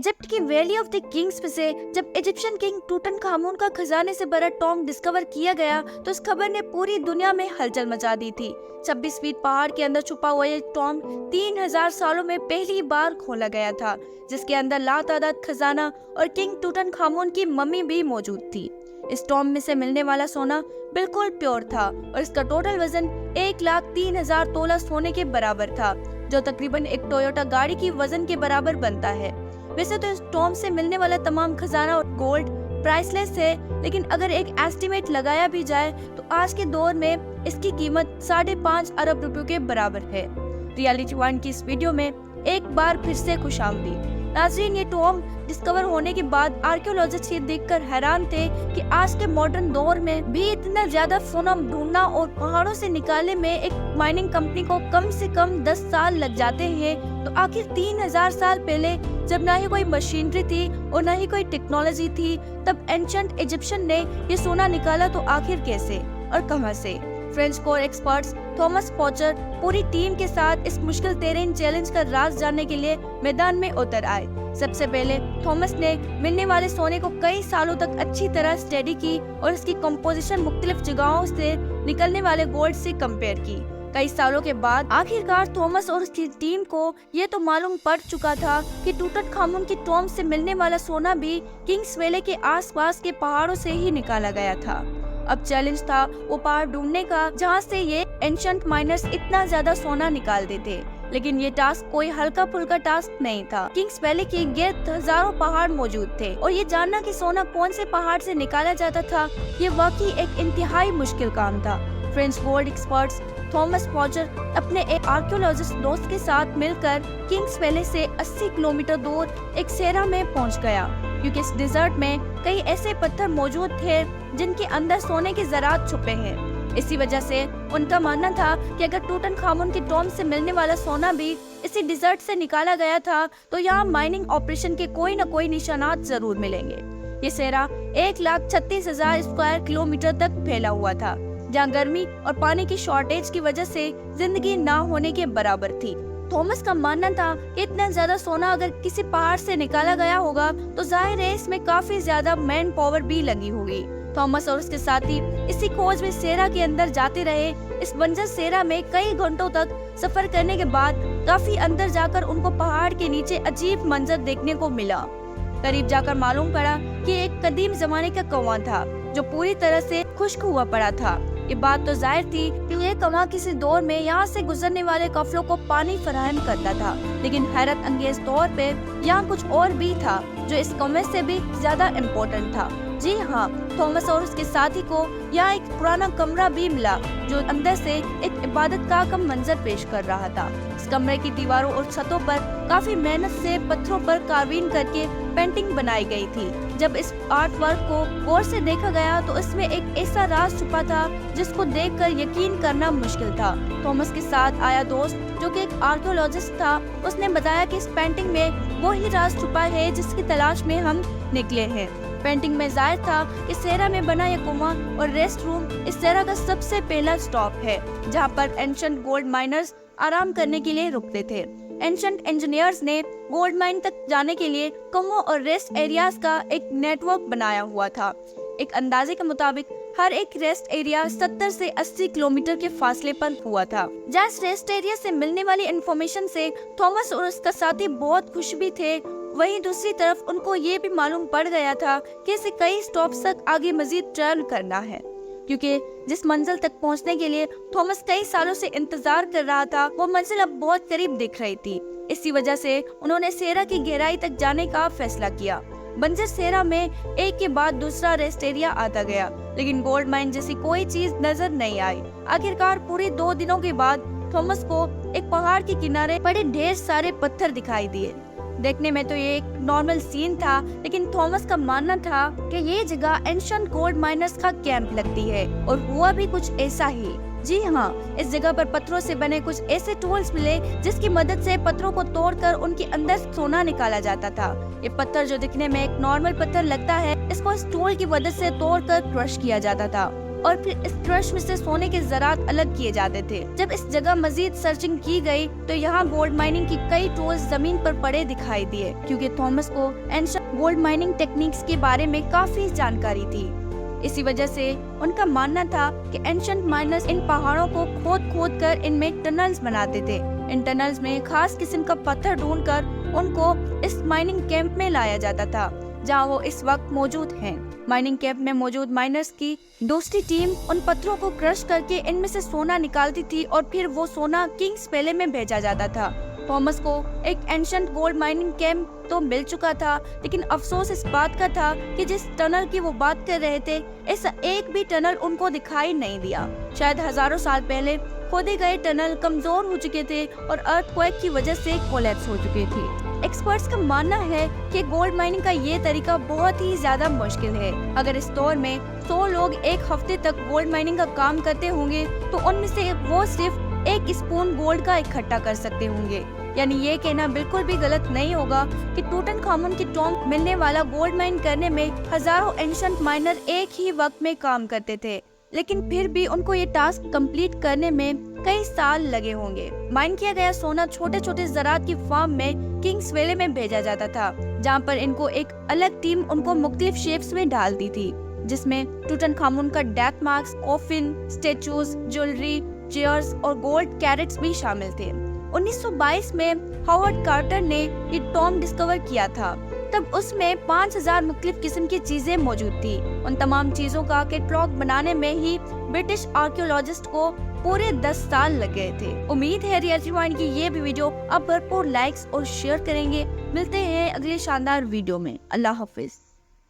Egypt की valley of the Kings में से जब इजिप्शियन किंग टूटनखामुन का खजाने से भरा टॉम डिस्कवर किया गया तो इस खबर ने पूरी दुनिया में हलचल मचा दी थी। 26 फीट पहाड़ के अंदर छुपा हुआ ये टॉम 3000 सालों में पहली बार खोला गया था, जिसके अंदर लातादाद खजाना और किंग टूटनखामुन की मम्मी भी मौजूद थी। इस टॉम में से मिलने वाला सोना बिल्कुल प्योर था और इसका टोटल वजन 1,03,000 तोला सोने के बराबर था, जो तकरीबन एक टोयोटा गाड़ी की वजन के बराबर बनता है। वैसे तो इस टॉम से मिलने वाला तमाम खजाना और गोल्ड प्राइसलेस है, लेकिन अगर एक एस्टिमेट लगाया भी जाए तो आज के दौर में इसकी कीमत 5.5 अरब रुपयों के बराबर है। रियलिटी वन की इस वीडियो में एक बार फिर से खुशामदीद। नाज़रीन, ये टॉम डिस्कवर होने के बाद आर्कियोलॉजिस्ट ये देखकर हैरान थे कि आज के मॉडर्न दौर में भी इतना ज्यादा सोना ढूंढना और पहाड़ों से निकालने में एक माइनिंग कंपनी को कम से कम 10 साल लग जाते हैं, तो आखिर 3000 साल पहले जब ना ही कोई मशीनरी थी और ना ही कोई टेक्नोलॉजी थी, तब एंशिएंट इजिप्शियन ने ये सोना निकाला तो आखिर कैसे और कहां से? फ्रेंच कोर एक्सपर्ट्स थॉमस पॉचर पूरी टीम के साथ इस मुश्किल टेरेन चैलेंज का राज जानने के लिए मैदान में उतर आए। सबसे पहले थॉमस ने मिलने वाले सोने को कई सालों तक अच्छी तरह स्टडी की और इसकी कंपोजिशन मुख्तलिफ जगहों से निकलने वाले गोल्ड से कंपेयर की। कई सालों के बाद आखिरकार थॉमस और उसकी टीम को ये तो मालूम पड़ चुका था कि टूटनखामुन की टॉम से मिलने वाला सोना भी किंग्स वैली के आसपास के पहाड़ों से ही निकाला गया था। अब चैलेंज था वो पहाड़ ढूंढने का जहाँ से ये एंशिएंट माइनर्स इतना ज्यादा सोना निकाल देते, लेकिन ये टास्क कोई हल्का फुल्का टास्क नहीं था। किंग्स वैली के गिर्द हजारों पहाड़ मौजूद थे और ये जानना कि सोना कौन से पहाड़ से निकाला जाता था, ये वाकई एक इंतहाई मुश्किल काम था। फ्रेंच गोल्ड एक्सपर्ट्स थॉमस पॉचर अपने एक आर्कियोलॉजिस्ट दोस्त के साथ मिलकर किंग्स वैली से 80 किलोमीटर दूर एक सेरा में पहुंच गया, क्योंकि इस डिजर्ट में कई ऐसे पत्थर मौजूद थे जिनके अंदर सोने के ज़रात छुपे हैं। इसी वजह से उनका मानना था कि अगर टूटनखामुन की टॉम से मिलने वाला सोना भी इसी डिजर्ट से निकाला गया था तो यहाँ माइनिंग ऑपरेशन के कोई न कोई निशानात जरूर मिलेंगे। ये सेरा 1,36,000 स्क्वायर किलोमीटर तक फैला हुआ था, जहाँ गर्मी और पानी की शॉर्टेज की वजह से जिंदगी ना होने के बराबर थी। थॉमस का मानना था कि इतना ज्यादा सोना अगर किसी पहाड़ से निकाला गया होगा तो जाहिर है इसमें काफी ज्यादा मैन पावर भी लगी होगी। थॉमस और उसके साथी इसी खोज में सेरा के अंदर जाते रहे। इस बंजर सेरा में कई घंटों तक सफर करने के बाद काफी अंदर जाकर उनको पहाड़ के नीचे अजीब मंजर देखने को मिला। करीब जाकर मालूम पड़ा कि एक कदीम जमाने का कुआं था जो पूरी तरह से खुश्क हुआ पड़ा था। ये बात तो जाहिर थी कि ये कुआं किसी दौर में यहाँ से गुजरने वाले काफिलों को पानी फराहम करता था, लेकिन हैरत अंगेज तौर पे यहाँ कुछ और भी था जो इस कुएं से भी ज्यादा इम्पोर्टेंट था। जी हाँ, थॉमस और उसके साथी को यहाँ एक पुराना कमरा भी मिला जो अंदर से एक इबादत गाह का मंजर पेश कर रहा था। इस कमरे की दीवारों और छतों पर काफी मेहनत से पत्थरों पर कार्विंग करके पेंटिंग बनाई गई थी। जब इस आर्ट वर्क को गौर से देखा गया तो इसमें एक ऐसा राज छुपा था जिसको देखकर यकीन करना मुश्किल था। थॉमस के साथ आया दोस्त जो कि एक आर्कियोलॉजिस्ट था, उसने बताया कि इस पेंटिंग में वो ही राज छुपा है जिसकी तलाश में हम निकले हैं। पेंटिंग में जाहिर था कि सेरा में बना यह कुआं और रेस्ट रूम इस सेरा का सबसे पहला स्टॉप है, जहां पर एंशिएंट गोल्ड माइनर्स आराम करने के लिए रुकते थे। एंशिएंट इंजीनियर्स ने गोल्ड माइन तक जाने के लिए कुओं और रेस्ट एरियाज का एक नेटवर्क बनाया हुआ था। एक अंदाजे के मुताबिक हर एक रेस्ट एरिया 70 से 80 किलोमीटर के फासले पर हुआ था। जहाँ इस रेस्ट एरिया से मिलने वाली इंफॉर्मेशन से थॉमस और उसका साथी बहुत खुश भी थे, वहीं दूसरी तरफ उनको ये भी मालूम पड़ गया था कि इसे कई स्टॉप्स तक आगे मजीद ट्रैवल करना है, क्योंकि जिस मंजिल तक पहुंचने के लिए थॉमस कई सालों से इंतजार कर रहा था वो मंजिल अब बहुत करीब दिख रही थी। इसी वजह से उन्होंने सेरा की गहराई तक जाने का फैसला किया। बंजर सेरा में एक के बाद दूसरा रेस्ट एरिया आता गया, लेकिन गोल्ड माइन जैसी कोई चीज नजर नहीं आई। आखिरकार पूरे 2 दिनों के बाद थॉमस को एक पहाड़ के किनारे पड़े ढेर सारे पत्थर दिखाई दिए। देखने में तो ये एक नॉर्मल सीन था, लेकिन थॉमस का मानना था कि ये जगह एंशिएंट गोल्ड माइनर्स का कैंप लगती है, और हुआ भी कुछ ऐसा ही। जी हाँ, इस जगह पर पत्थरों से बने कुछ ऐसे टूल्स मिले जिसकी मदद से पत्थरों को तोड़कर उनके अंदर सोना निकाला जाता था। ये पत्थर जो दिखने में एक नॉर्मल पत्थर लगता है, इसको इस टूल की मदद से तोड़कर क्रश किया जाता था। और फिर इस क्रश में से सोने के ज़रात अलग किए जाते थे। जब इस जगह मजीद सर्चिंग की गई तो यहाँ गोल्ड माइनिंग की कई टूल्स जमीन पर पड़े दिखाई दिए, क्योंकि थॉमस को एंशिएंट गोल्ड माइनिंग टेक्निक्स के बारे में काफी जानकारी थी। इसी वजह से उनका मानना था कि एंशिएंट माइनर्स इन पहाड़ों को खोद कर इनमें टनल्स बनाते थे। इन टनल्स में खास किस्म का पत्थर ढूंढकर उनको इस माइनिंग कैंप में लाया जाता था, जहां वो इस वक्त मौजूद हैं। माइनिंग कैंप में मौजूद माइनर्स की दूसरी टीम उन पत्थरों को क्रश करके इनमें से सोना निकालती थी और फिर वो सोना किंग्स वैली में भेजा जाता था। थॉमस को एक एंशिएंट गोल्ड माइनिंग कैंप तो मिल चुका था, लेकिन अफसोस इस बात का था कि जिस टनल की वो बात कर रहे थे, ऐसा एक भी टनल उनको दिखाई नहीं दिया। शायद हजारों साल पहले खोदे गए टनल कमजोर हो चुके थे और अर्थक्वेक की वजह से कोलैप्स हो चुके थे। एक्सपर्ट्स का मानना है कि गोल्ड माइनिंग का ये तरीका बहुत ही ज्यादा मुश्किल है। अगर इस दौर में 100 लोग एक हफ्ते तक गोल्ड माइनिंग का काम करते होंगे तो उनमें से वो सिर्फ 1 स्पून गोल्ड का इकट्ठा कर सकते होंगे। यानी ये कहना बिल्कुल भी गलत नहीं होगा कि टूटनखामुन की टॉम्ब मिलने वाला गोल्ड माइन करने में हजारों एंशिएंट माइनर एक ही वक्त में काम करते थे, लेकिन फिर भी उनको ये टास्क कंप्लीट करने में कई साल लगे होंगे। माइन किया गया सोना छोटे छोटे ज़रात की फार्म में किंग्स वैली में भेजा जाता था, जहाँ पर इनको एक अलग टीम उनको मुख्तलिफ शेप्स में डालती थी, जिसमें टूटनखामुन का death marks, coffin, statues, jewellery, chairs और गोल्ड कैरेट्स भी शामिल थे। 1922 में हावर्ड कार्टर ने ये टॉम्ब डिस्कवर किया था। तब उसमें 5000 मुख्तलिफ किस्म की चीजें मौजूद थी। उन तमाम चीजों का कैटलॉग बनाने में ही ब्रिटिश आर्कियोलॉजिस्ट को पूरे 10 साल लग गए थे। उम्मीद है रियलिटी पॉइंट की ये भी वीडियो आप भरपूर लाइक्स और शेयर करेंगे। मिलते हैं अगले शानदार वीडियो में। अल्लाह हाफिज।